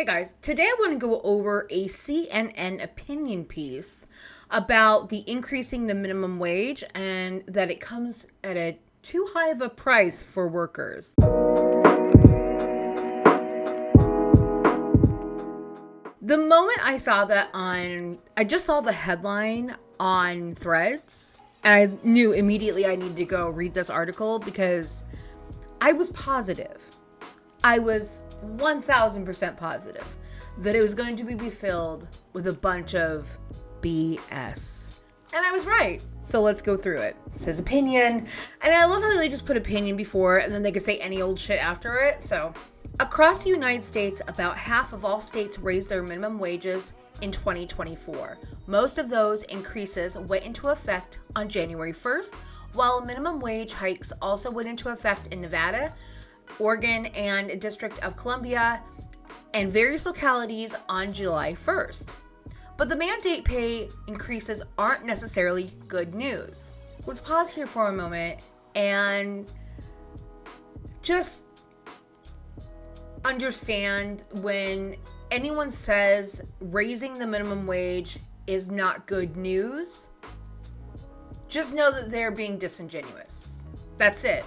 Hey guys, today I want to go over a CNN opinion piece about the increasing the minimum wage and that it comes at a too high of a price for workers. The moment I saw that I just saw the headline on Threads and I knew immediately I needed to go read this article because I was positive. I was 1000% positive that it was going to be filled with a bunch of BS. And I was right. So let's go through it. It says opinion. And I love how they just put opinion before and then they could say any old shit after it. So across the United States, about half of all states raised their minimum wages in 2024. Most of those increases went into effect on January 1st, while minimum wage hikes also went into effect in Nevada, Oregon, and District of Columbia, and various localities on July 1st. But the mandate pay increases aren't necessarily good news. Let's pause here for a moment and just understand when anyone says raising the minimum wage is not good news, just know that they're being disingenuous. That's it.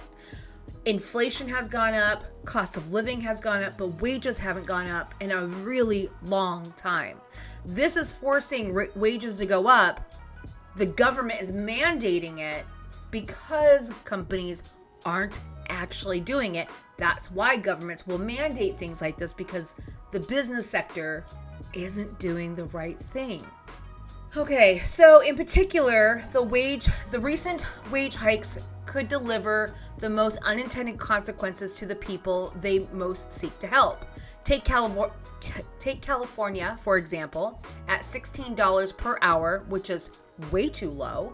Inflation has gone up, cost of living has gone up, but wages haven't gone up in a really long time. This is forcing wages to go up. The government is mandating it because companies aren't actually doing it. That's why governments will mandate things like this, because the business sector isn't doing the right thing. Okay, so in particular, the recent wage hikes could deliver the most unintended consequences to the people they most seek to help. Take California, for example, at $16 per hour, which is way too low.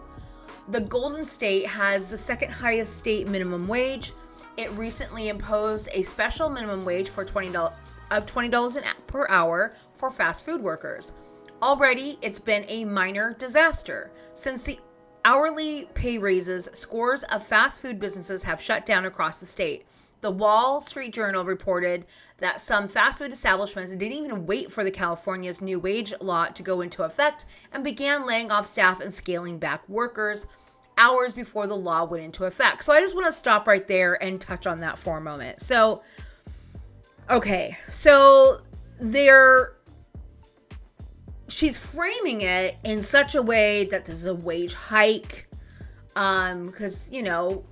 The Golden State has the second highest state minimum wage. It recently imposed a special minimum wage for $20 per hour for fast food workers. Already, it's been a minor disaster. Since the hourly pay raises, scores of fast food businesses have shut down across the state. The Wall Street Journal reported that some fast food establishments didn't even wait for the California's new wage law to go into effect and began laying off staff and scaling back workers hours before the law went into effect. So I just want to stop right there and touch on that for a moment. So she's framing it in such a way that this is a wage hike, because,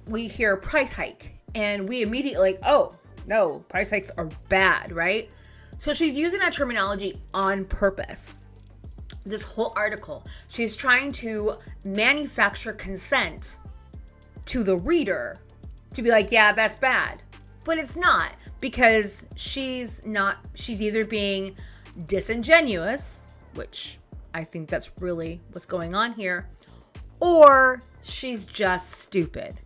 we hear price hike and we immediately oh, no, price hikes are bad, right? So she's using that terminology on purpose. This whole article, she's trying to manufacture consent to the reader to be like, yeah, that's bad. But it's not, because she's either being disingenuous, which I think that's really what's going on here, or she's just stupid.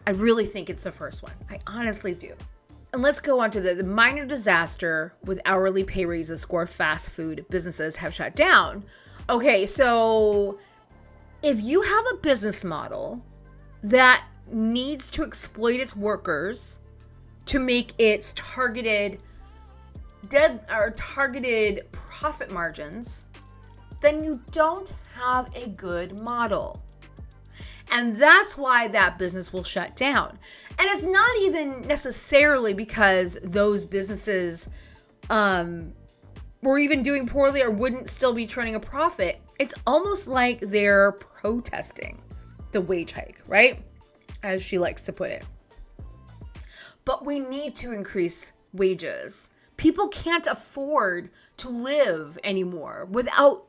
I really think it's the first one. I honestly do. And let's go on to the minor disaster with hourly pay raises score fast food businesses have shut down. Okay, so if you have a business model that needs to exploit its workers to make its targeted profit margins, then you don't have a good model. And that's why that business will shut down. And it's not even necessarily because those businesses were even doing poorly or wouldn't still be turning a profit. It's almost like they're protesting the wage hike, right? As she likes to put it. But we need to increase wages. People can't afford to live anymore without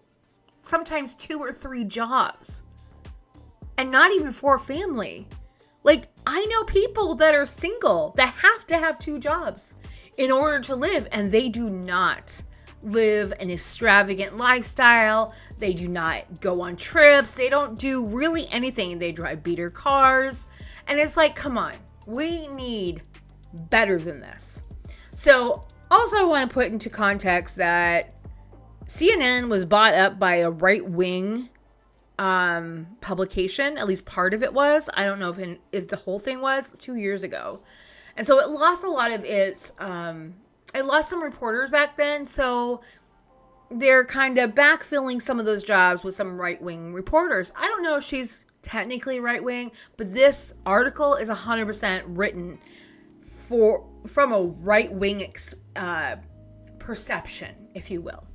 sometimes 2 or 3 jobs. And not even for a family. Like, I know people that are single that have to have 2 jobs in order to live, and they do not live an extravagant lifestyle. They do not go on trips. They don't do really anything. They drive beater cars. And it's like, come on, we need better than this. So also I want to put into context that CNN was bought up by a right-wing publication. At least part of it was. I don't know if the whole thing was 2 years ago. And so it lost a lot of its I lost some reporters back then, so they're kind of backfilling some of those jobs with some right-wing reporters. I don't know if she's technically right-wing, but this article is 100% written from a right-wing perception, if you will.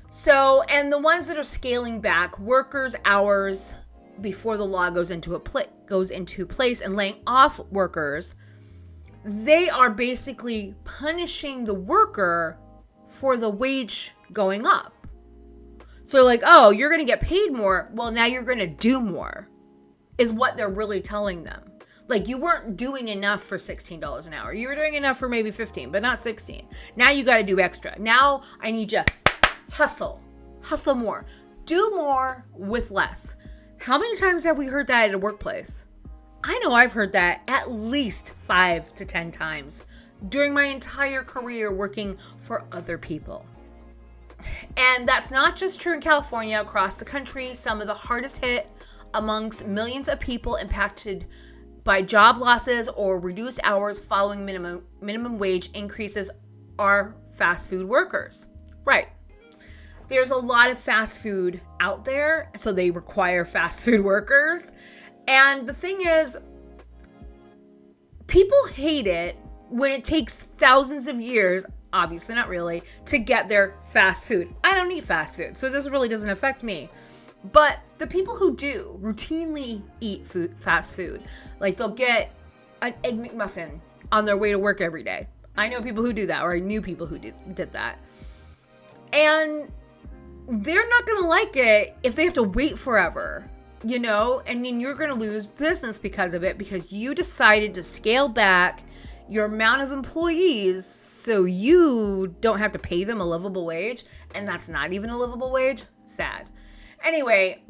So, and the ones that are scaling back workers' hours before the law goes into place and laying off workers, they are basically punishing the worker for the wage going up. So like, oh, you're going to get paid more. Well, now you're going to do more, is what they're really telling them. Like, you weren't doing enough for $16 an hour. You were doing enough for maybe 15, but not 16. Now you got to do extra. Now I need you hustle more, do more with less. How many times have we heard that at a workplace? I know I've heard that at least 5 to 10 times during my entire career working for other people. And that's not just true in California. Across the country, some of the hardest hit amongst millions of people impacted by job losses or reduced hours following minimum wage increases are fast food workers. Right. There's a lot of fast food out there, so they require fast food workers. And the thing is, people hate it when it takes thousands of years, obviously not really, to get their fast food. I don't eat fast food, so this really doesn't affect me. But the people who do routinely eat fast food, like they'll get an Egg McMuffin on their way to work every day. I know people who do that, or I knew people who did that. And they're not going to like it if they have to wait forever, you know? And then you're going to lose business because of it, because you decided to scale back your amount of employees so you don't have to pay them a livable wage. And that's not even a livable wage. Sad. Anyway,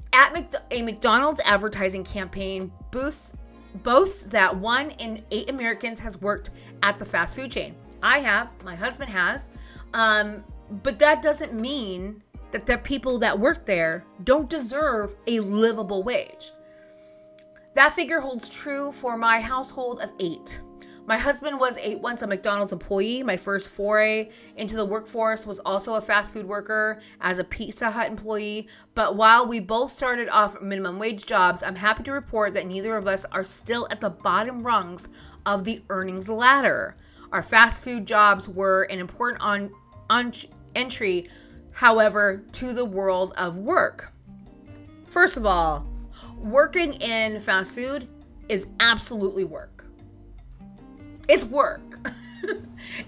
a McDonald's advertising campaign boasts that 1 in 8 Americans has worked at the fast food chain. I have. My husband has. But that doesn't mean that the people that work there don't deserve a livable wage. That figure holds true for my household of 8. My husband was once a McDonald's employee. My first foray into the workforce was also a fast food worker as a Pizza Hut employee. But while we both started off minimum wage jobs, I'm happy to report that neither of us are still at the bottom rungs of the earnings ladder. Our fast food jobs were an important entry, however, to the world of work. First of all, working in fast food is absolutely work. It's work.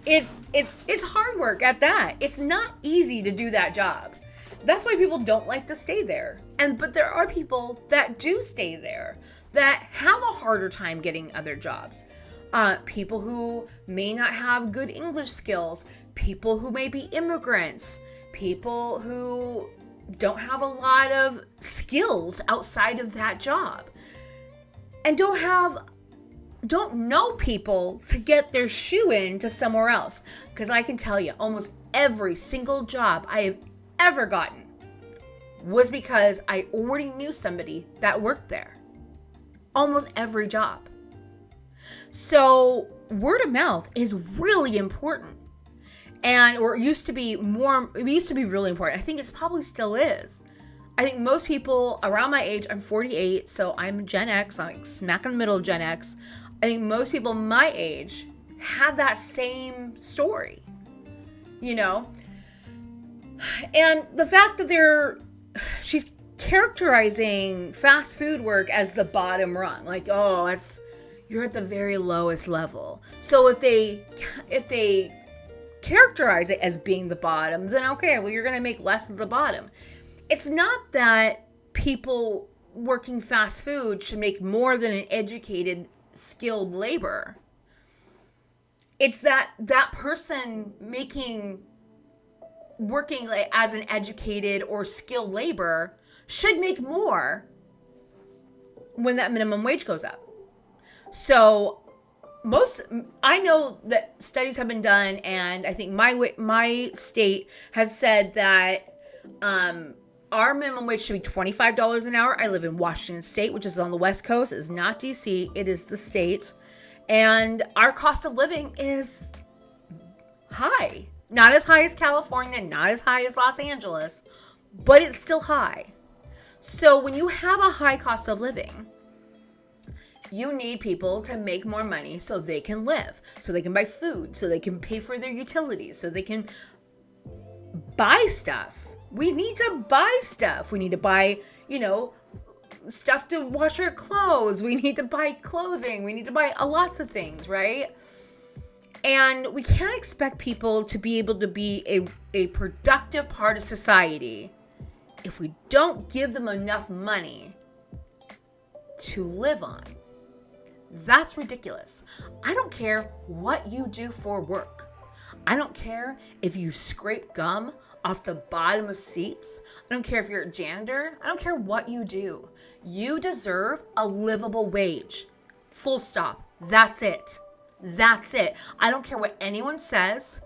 It's hard work at that. It's not easy to do that job. That's why people don't like to stay there. But there are people that do stay there that have a harder time getting other jobs. People who may not have good English skills, people who may be immigrants, people who don't have a lot of skills outside of that job, and don't know people to get their shoe in to somewhere else. Because I can tell you, almost every single job I have ever gotten was because I already knew somebody that worked there. Almost every job. So word of mouth is really important. It used to be really important. I think it probably still is. I think most people around my age, I'm 48, so I'm Gen X, I'm like smack in the middle of Gen X. I think most people my age have that same story, you know? And the fact that she's characterizing fast food work as the bottom rung, like, oh, you're at the very lowest level. So if they characterize it as being the bottom, then okay, well, you're going to make less at the bottom. It's not that people working fast food should make more than an educated, skilled labor. It's that person working like as an educated or skilled labor should make more when that minimum wage goes up. So I know that studies have been done, and I think my state has said that our minimum wage should be $25 an hour. I live in Washington State, which is on the West Coast. It is not DC. It is the state. And our cost of living is high. Not as high as California, not as high as Los Angeles, but it's still high. So when you have a high cost of living, you need people to make more money so they can live, so they can buy food, so they can pay for their utilities, so they can buy stuff. We need to buy stuff. We need to buy, stuff to wash our clothes. We need to buy clothing. We need to buy lots of things, right? And we can't expect people to be able to be a productive part of society if we don't give them enough money to live on. That's ridiculous. I don't care what you do for work. I don't care if you scrape gum off the bottom of seats. I don't care if you're a janitor. I don't care what you do. You deserve a livable wage. Full stop. That's it. That's it. I don't care what anyone says.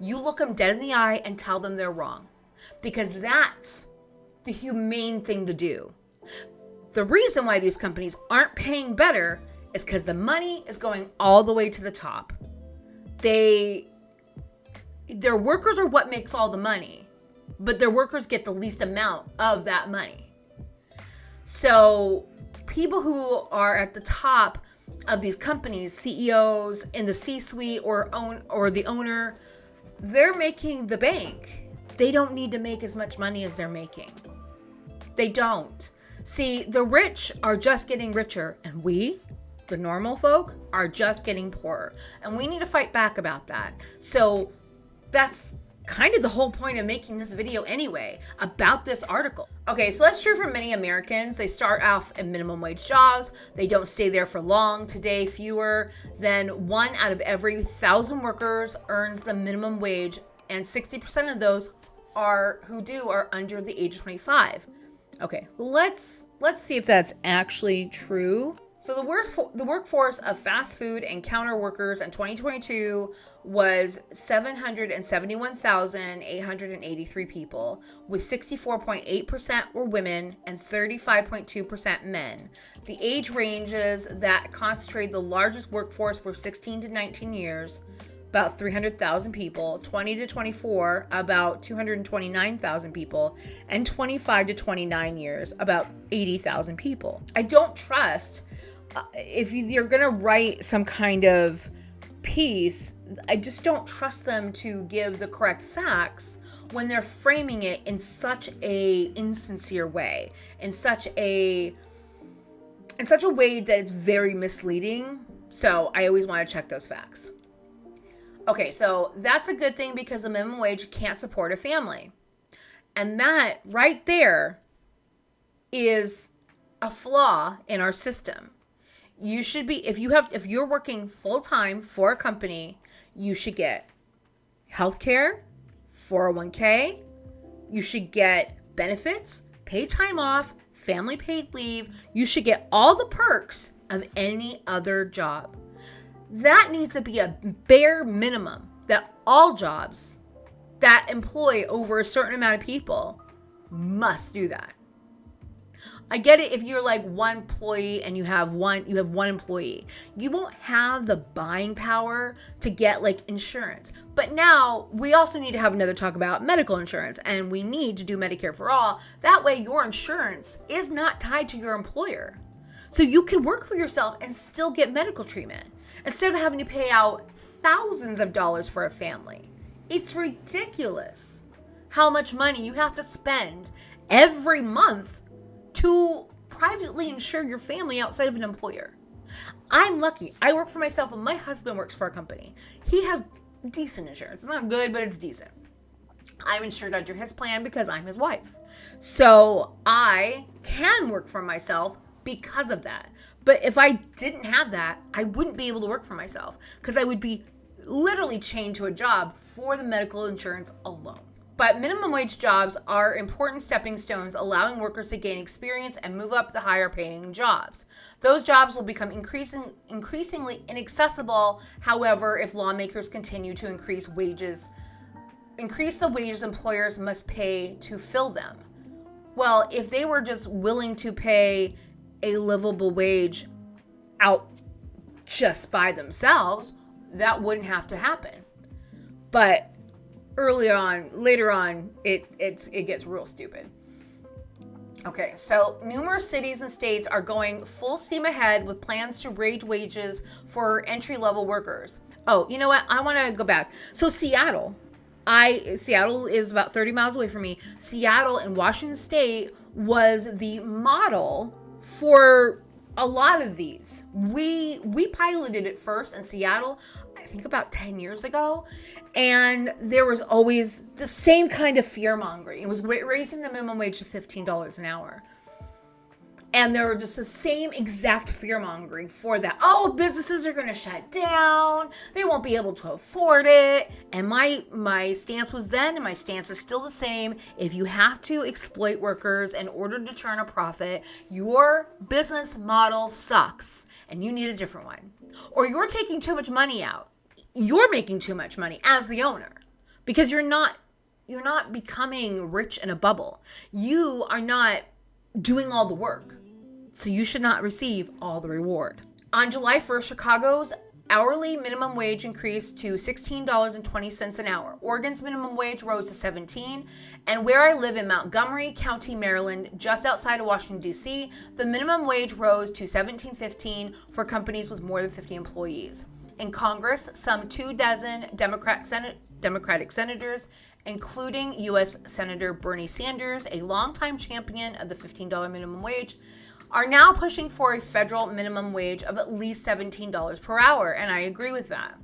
You look them dead in the eye and tell them they're wrong. Because that's the humane thing to do. The reason why these companies aren't paying better is because the money is going all the way to the top. Their workers are what makes all the money, but their workers get the least amount of that money. So people who are at the top of these companies, CEOs in the C-suite or the owner, they're making the bank. They don't need to make as much money as they're making. They don't. See, the rich are just getting richer, and we, the normal folk, are just getting poorer. And we need to fight back about that. So that's kind of the whole point of making this video anyway, about this article. Okay, so that's true for many Americans. They start off in minimum wage jobs. They don't stay there for long. Today, fewer than 1 out of every 1,000 workers earns the minimum wage, and 60% of those are under the age of 25. Okay, let's see if that's actually true. So the workforce of fast food and counter workers in 2022 was 771,883 people, with 64.8% were women and 35.2% men. The age ranges that concentrated the largest workforce were 16 to 19 years, about 300,000 people, 20 to 24, about 229,000 people, and 25 to 29 years, about 80,000 people. I don't trust, if you're going to write some kind of piece, I just don't trust them to give the correct facts when they're framing it in such a insincere way, in such a way that it's very misleading. So I always want to check those facts. Okay, so that's a good thing because the minimum wage can't support a family. And that right there is a flaw in our system. You should be, if you're working full-time for a company, you should get healthcare, 401k, you should get benefits, paid time off, family paid leave. You should get all the perks of any other job. That needs to be a bare minimum that all jobs that employ over a certain amount of people must do that. I get it if you're like one employee and you have one employee. You won't have the buying power to get like insurance. But now we also need to have another talk about medical insurance, and we need to do Medicare for all. That way your insurance is not tied to your employer. So you can work for yourself and still get medical treatment instead of having to pay out thousands of dollars for a family. It's ridiculous how much money you have to spend every month to privately insure your family outside of an employer. I'm lucky. I work for myself, and my husband works for a company. He has decent insurance. It's not good, but it's decent. I'm insured under his plan because I'm his wife. So I can work for myself because of that. But if I didn't have that, I wouldn't be able to work for myself because I would be literally chained to a job for the medical insurance alone. But minimum wage jobs are important stepping stones, allowing workers to gain experience and move up the higher paying jobs. Those jobs will become increasingly inaccessible, however, if lawmakers continue to increase the wages employers must pay to fill them. Well, if they were just willing to pay a livable wage out just by themselves, that wouldn't have to happen. But later on, it gets real stupid. Okay, so numerous cities and states are going full steam ahead with plans to raise wages for entry-level workers. Oh, you know what? I want to go back. So Seattle is about 30 miles away from me. Seattle in Washington State was the model for a lot of these. We piloted it first in Seattle, I think about 10 years ago, and there was always the same kind of fear mongering. It was raising the minimum wage to $15 an hour. And there were just the same exact fear mongering for that. Oh, businesses are going to shut down. They won't be able to afford it. And my stance was then, and my stance is still the same. If you have to exploit workers in order to turn a profit, your business model sucks and you need a different one. Or you're taking too much money out. You're making too much money as the owner because you're not becoming rich in a bubble. You are not doing all the work. So you should not receive all the reward. On July 1st, Chicago's hourly minimum wage increased to $16.20 an hour. Oregon's minimum wage rose to $17. And where I live in Montgomery County, Maryland, just outside of Washington, D.C., the minimum wage rose to $17.15 for companies with more than 50 employees. In Congress, some 24 Democratic senators, including U.S. Senator Bernie Sanders, a longtime champion of the $15 minimum wage, are now pushing for a federal minimum wage of at least $17 per hour, and I agree with that.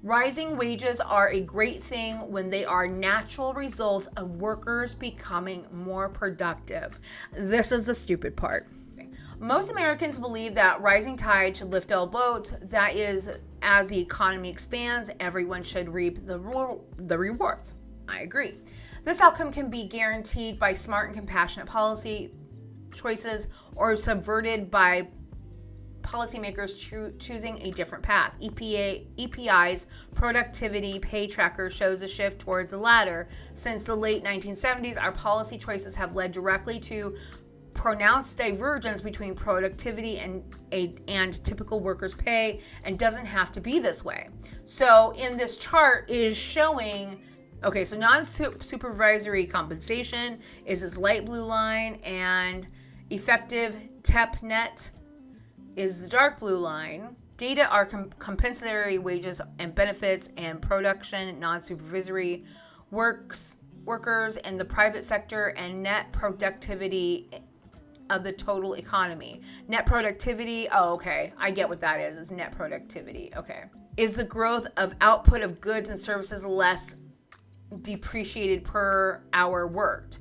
Rising wages are a great thing when they are natural result of workers becoming more productive. This is the stupid part. Most Americans believe that rising tide should lift all boats. That is, as the economy expands, everyone should reap the rewards. I agree. This outcome can be guaranteed by smart and compassionate policy choices or subverted by policymakers choosing a different path. EPI's productivity pay tracker shows a shift towards the latter. Since the late 1970s, our policy choices have led directly to pronounced divergence between productivity and typical workers' pay, and doesn't have to be this way. So in this chart is showing, okay, so non-supervisory compensation is this light blue line, and effective TEP net is the dark blue line. Data are compensatory wages and benefits and production, non-supervisory workers in the private sector, and net productivity of the total economy. Net productivity, oh, okay, I get what that is. It's net productivity, okay. Is the growth of output of goods and services less depreciated per hour worked?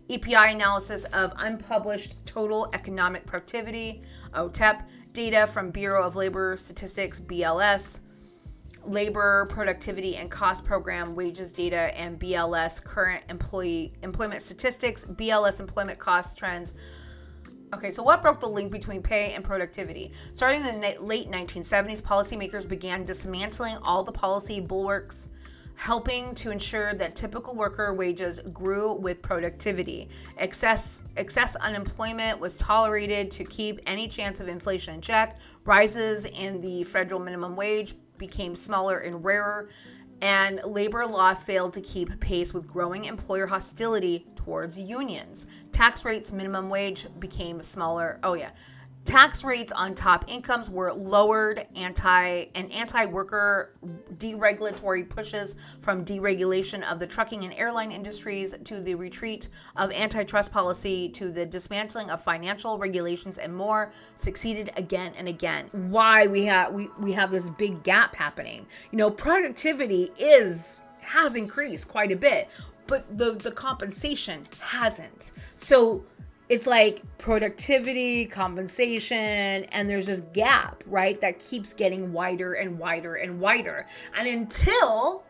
EPI analysis of unpublished total economic productivity, OTEP, data from Bureau of Labor Statistics, BLS, Labor Productivity and Cost Program wages data, and BLS current employment statistics, BLS employment cost trends. Okay, so what broke the link between pay and productivity? Starting in the late 1970s, policymakers began dismantling all the policy bulwarks, helping to ensure that typical worker wages grew with productivity. Excess unemployment was tolerated to keep any chance of inflation in check. Rises in the federal minimum wage became smaller and rarer, and labor law failed to keep pace with growing employer hostility towards unions. Tax rates, minimum wage became smaller. Oh yeah. Tax rates on top incomes were lowered, anti-worker deregulatory pushes from deregulation of the trucking and airline industries to the retreat of antitrust policy to the dismantling of financial regulations and more succeeded again and again. Why we have this big gap happening. You know, productivity has increased quite a bit, but the compensation hasn't. So it's like productivity, compensation, and there's this gap, right, that keeps getting wider and wider and wider. And until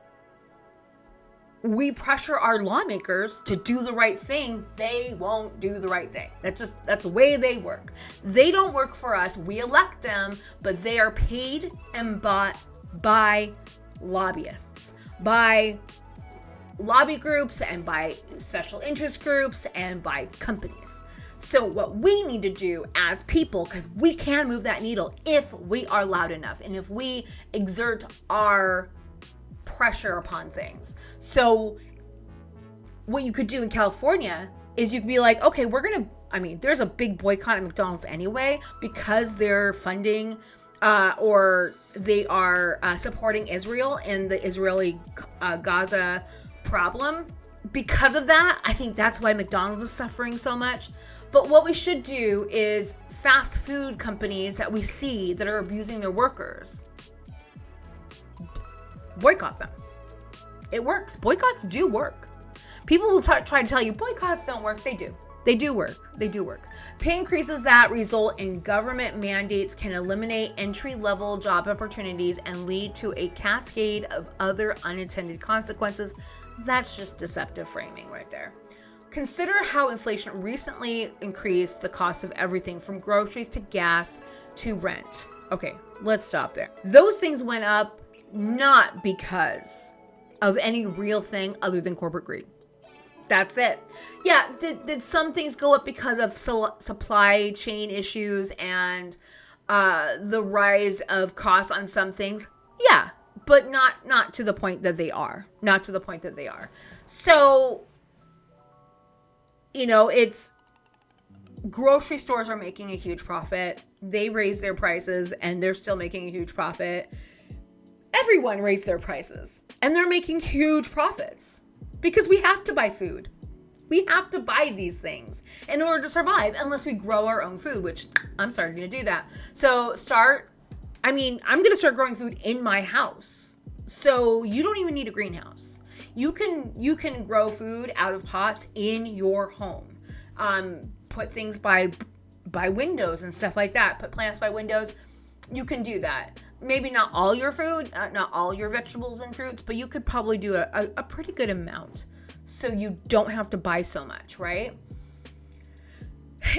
we pressure our lawmakers to do the right thing, they won't do the right thing. That's the way they work. They don't work for us. We elect them, but they are paid and bought by lobbyists, by lobby groups, and by special interest groups, and by companies. So what we need to do as people, because we can move that needle if we are loud enough and if we exert our pressure upon things. So what you could do in California is you could be like, okay, there's a big boycott at McDonald's anyway because they're funding or they are supporting Israel and the Israeli Gaza problem. Because of that, I think that's why McDonald's is suffering so much. But what we should do is fast food companies that we see that are abusing their workers, boycott them. It works. Boycotts do work. People will try to tell you boycotts don't work. They do. They do work. They do work. Pay increases that result in government mandates can eliminate entry-level job opportunities and lead to a cascade of other unintended consequences. That's just deceptive framing right there. Consider how inflation recently increased the cost of everything from groceries to gas to rent. Okay, let's stop there. Those things went up not because of any real thing other than corporate greed. That's it. Yeah, did some things go up because of supply chain issues and the rise of costs on some things? Yeah, but not to the point that they are. Not to the point that they are. So, it's grocery stores are making a huge profit. They raise their prices and they're still making a huge profit. Everyone raised their prices and they're making huge profits because we have to buy food. We have to buy these things in order to survive unless we grow our own food, which I'm starting to do that. So I'm going to start growing food in my house. So you don't even need a greenhouse. You can grow food out of pots in your home. Put things by windows and stuff like that. Put plants by windows. You can do that. Maybe not all your food, not all your vegetables and fruits, but you could probably do a pretty good amount. So you don't have to buy so much, right?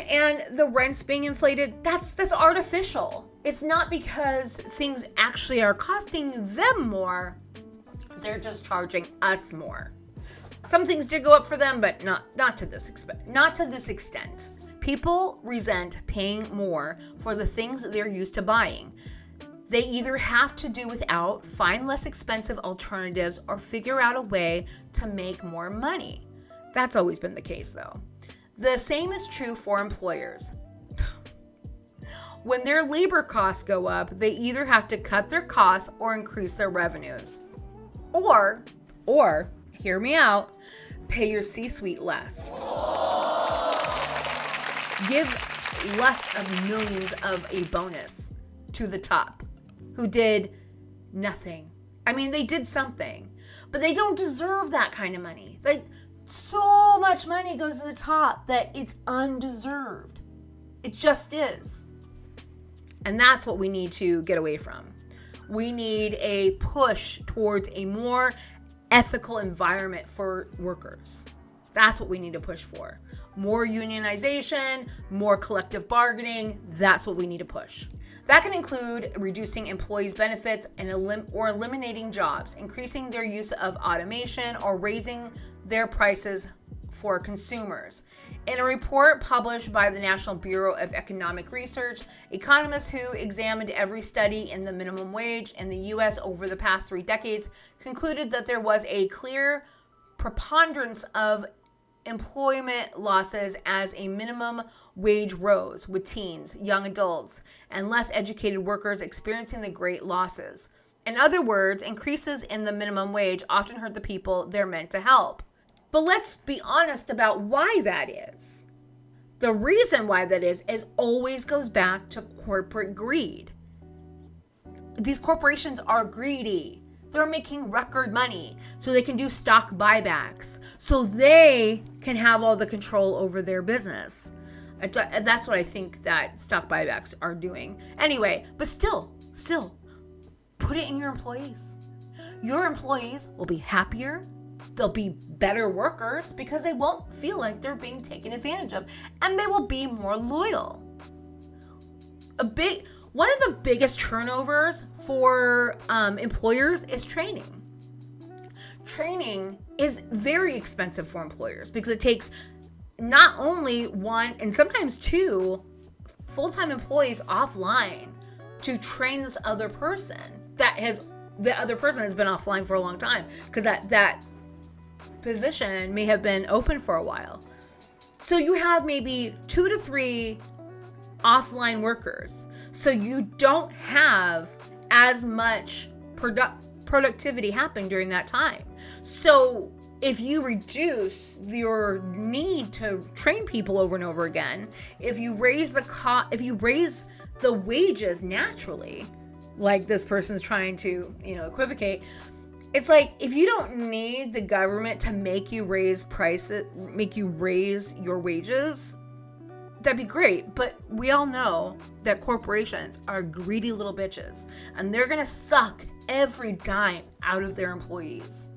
And the rents being inflated, that's artificial. It's not because things actually are costing them more. They're just charging us more. Some things did go up for them, but not to this extent. People resent paying more for the things that they're used to buying. They either have to do without, find less expensive alternatives, or figure out a way to make more money. That's always been the case, though. The same is true for employers. When their labor costs go up, they either have to cut their costs or increase their revenues. Or, hear me out, pay your C-suite less. Give less of millions of a bonus to the top, who did nothing. They did something, but they don't deserve that kind of money. So much money goes to the top that it's undeserved. It just is. And that's what we need to get away from. We need a push towards a more ethical environment for workers. That's what we need to push for. More unionization, more collective bargaining. That's what we need to push. That can include reducing employees' benefits and eliminating jobs, increasing their use of automation, or raising their prices for consumers. In a report published by the National Bureau of Economic Research, economists who examined every study in the minimum wage in the U.S. over the past 3 decades concluded that there was a clear preponderance of employment losses as a minimum wage rose, with teens, young adults, and less educated workers experiencing the great losses. In other words, increases in the minimum wage often hurt the people they're meant to help. But let's be honest about why that is. The reason why that is always goes back to corporate greed. These corporations are greedy. They're making record money so they can do stock buybacks, so they can have all the control over their business. That's what I think that stock buybacks are doing. Anyway, but still, put it in your employees. Your employees will be happier. They'll be better workers because they won't feel like they're being taken advantage of, and they will be more loyal. One of the biggest turnovers for employers is training. Training is very expensive for employers because it takes not only one and sometimes 2 full-time employees offline to train this other person that has the other person has been offline for a long time because that position may have been open for a while. So you have maybe 2 to 3 offline workers. So you don't have as much productivity happen during that time. So if you reduce your need to train people over and over again, if you raise the wages naturally, like this person's trying to, equivocate, it's like, if you don't need the government to make you raise your wages, that'd be great. But we all know that corporations are greedy little bitches, and they're going to suck every dime out of their employees.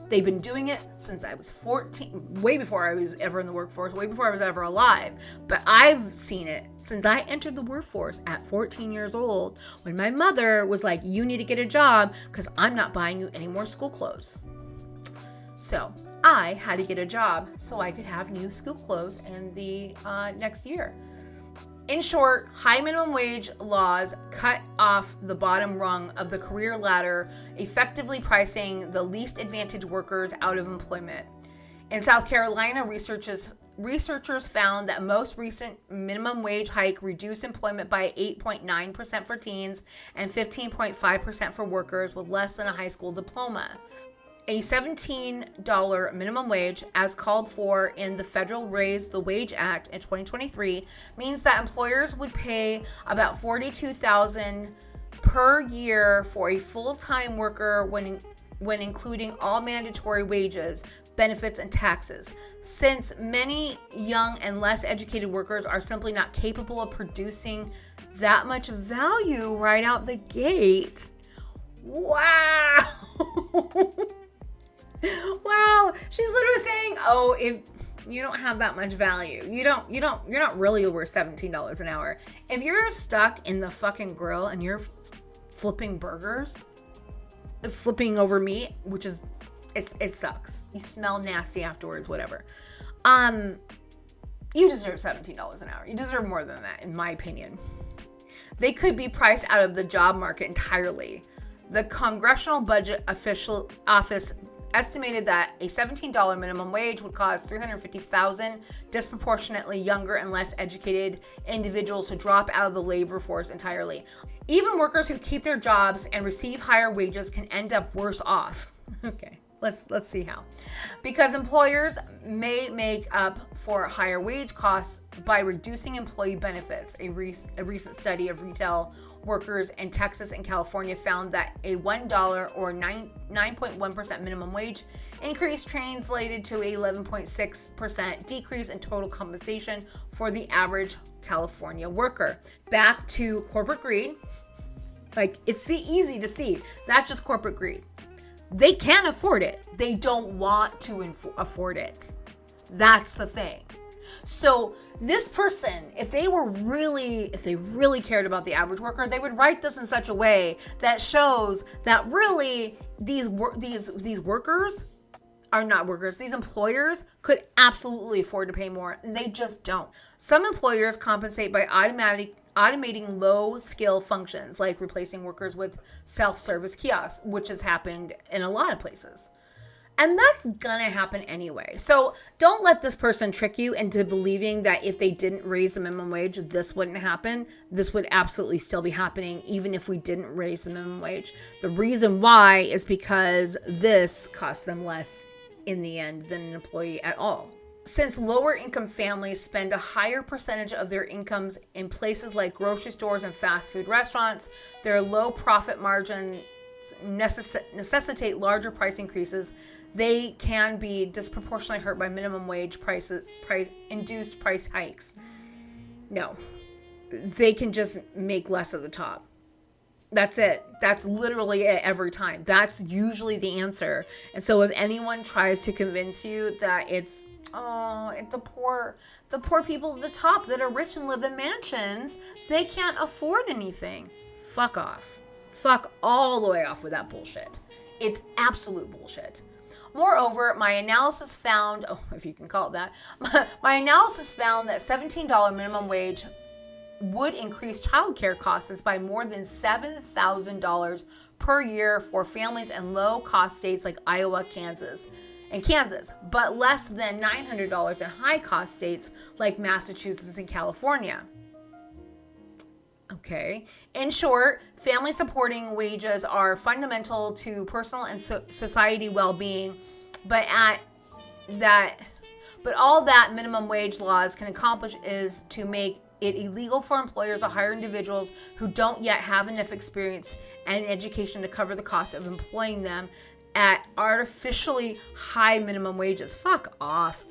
They've been doing it since I was 14, way before I was ever in the workforce, way before I was ever alive. But I've seen it since I entered the workforce at 14 years old, when my mother was like, you need to get a job because I'm not buying you any more school clothes. So I had to get a job so I could have new school clothes in the next year. In short, high minimum wage laws cut off the bottom rung of the career ladder, effectively pricing the least advantaged workers out of employment. In South Carolina, researchers found that most recent minimum wage hike reduced employment by 8.9% for teens and 15.5% for workers with less than a high school diploma. A $17 minimum wage, as called for in the Federal Raise the Wage Act in 2023, means that employers would pay about $42,000 per year for a full-time worker when including all mandatory wages, benefits, and taxes. Since many young and less educated workers are simply not capable of producing that much value right out the gate. Wow. Wow, she's literally saying, oh, if you don't have that much value, you're not really worth $17 an hour. If you're stuck in the fucking grill and you're flipping burgers, flipping over meat, which is, it sucks. You smell nasty afterwards, whatever. You deserve $17 an hour. You deserve more than that, in my opinion. They could be priced out of the job market entirely. The Congressional Budget Office estimated that a $17 minimum wage would cause 350,000 disproportionately younger and less educated individuals to drop out of the labor force entirely. Even workers who keep their jobs and receive higher wages can end up worse off. Okay, let's see how. Because employers may make up for higher wage costs by reducing employee benefits. A recent study of retail workers in Texas and California found that a $1 or 9.1% minimum wage increase translated to a 11.6% decrease in total compensation for the average California worker. Back to corporate greed. Like, it's easy to see. That's just corporate greed. They can't afford it. They don't want to afford it. That's the thing. So this person, if they really cared about the average worker, they would write this in such a way that shows that really these workers are not workers. These employers could absolutely afford to pay more, and they just don't. Some employers compensate by automating low-skill functions, like replacing workers with self-service kiosks, which has happened in a lot of places. And that's gonna happen anyway. So don't let this person trick you into believing that if they didn't raise the minimum wage, this wouldn't happen. This would absolutely still be happening, even if we didn't raise the minimum wage. The reason why is because this costs them less in the end than an employee at all. Since lower income families spend a higher percentage of their incomes in places like grocery stores and fast food restaurants, their low profit margins necessitate larger price increases. They can be disproportionately hurt by minimum wage induced price hikes. No, they can just make less at the top. That's it. That's literally it every time. That's usually the answer. And so if anyone tries to convince you that it's the poor people at the top that are rich and live in mansions, they can't afford anything. Fuck off. Fuck all the way off with that bullshit. It's absolute bullshit. Moreover, my analysis found, if you can call it that, my analysis found that $17 minimum wage would increase childcare costs by more than $7,000 per year for families in low-cost states like Iowa, Kansas, but less than $900 in high-cost states like Massachusetts and California. Okay. In short, family supporting wages are fundamental to personal and society well-being, but all that minimum wage laws can accomplish is to make it illegal for employers to hire individuals who don't yet have enough experience and education to cover the cost of employing them at artificially high minimum wages. Fuck off.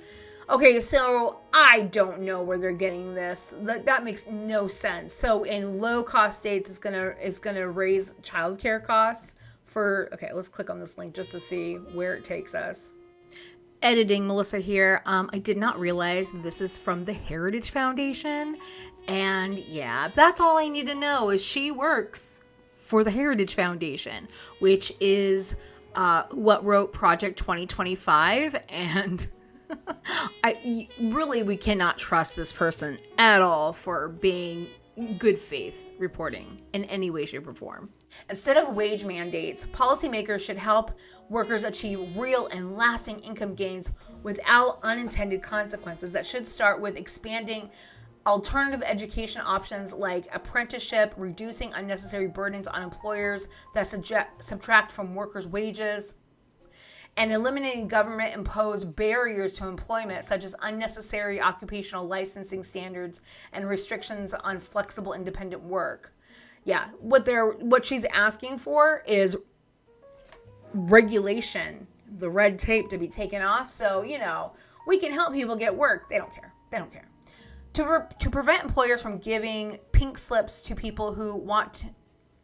Okay, so I don't know where they're getting this. That makes no sense. So in low-cost states, it's gonna raise childcare costs for. Okay, let's click on this link just to see where it takes us. Editing, Melissa here. I did not realize this is from the Heritage Foundation, and yeah, that's all I need to know is she works for the Heritage Foundation, which is what wrote Project 2025, and. We cannot trust this person at all for being good faith reporting in any way, shape, or form. Instead of wage mandates, policymakers should help workers achieve real and lasting income gains without unintended consequences. That should start with expanding alternative education options like apprenticeship, reducing unnecessary burdens on employers that subtract from workers' wages, and eliminating government-imposed barriers to employment, such as unnecessary occupational licensing standards and restrictions on flexible, independent work. Yeah, what she's asking for is regulation, the red tape to be taken off, so, we can help people get work. They don't care. To prevent employers from giving pink slips to people who want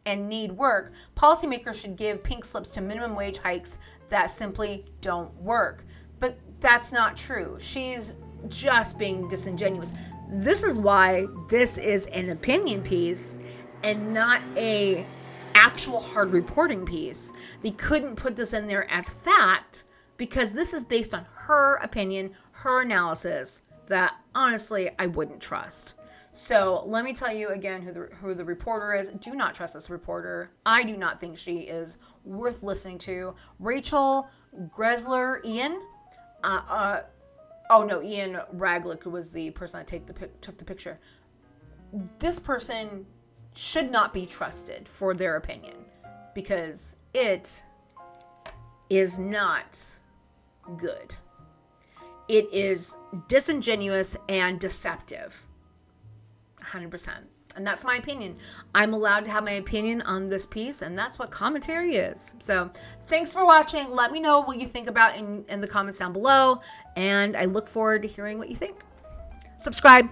and need work, policymakers should give pink slips to minimum wage hikes that simply don't work. But that's not true. She's just being disingenuous. This is why this is an opinion piece and not a actual hard reporting piece. They couldn't put this in there as fact because this is based on her opinion, her analysis that honestly I wouldn't trust. So let me tell you again who the reporter is. Do not trust this reporter. I do not think she is worth listening to. Rachel Gressler, Ian Raglick was the person that took the picture. This person should not be trusted for their opinion because it is not good. It is disingenuous and deceptive. 100%. And that's my opinion. I'm allowed to have my opinion on this piece, and that's what commentary is. So thanks for watching. Let me know what you think about in the comments down below, and I look forward to hearing what you think. Subscribe.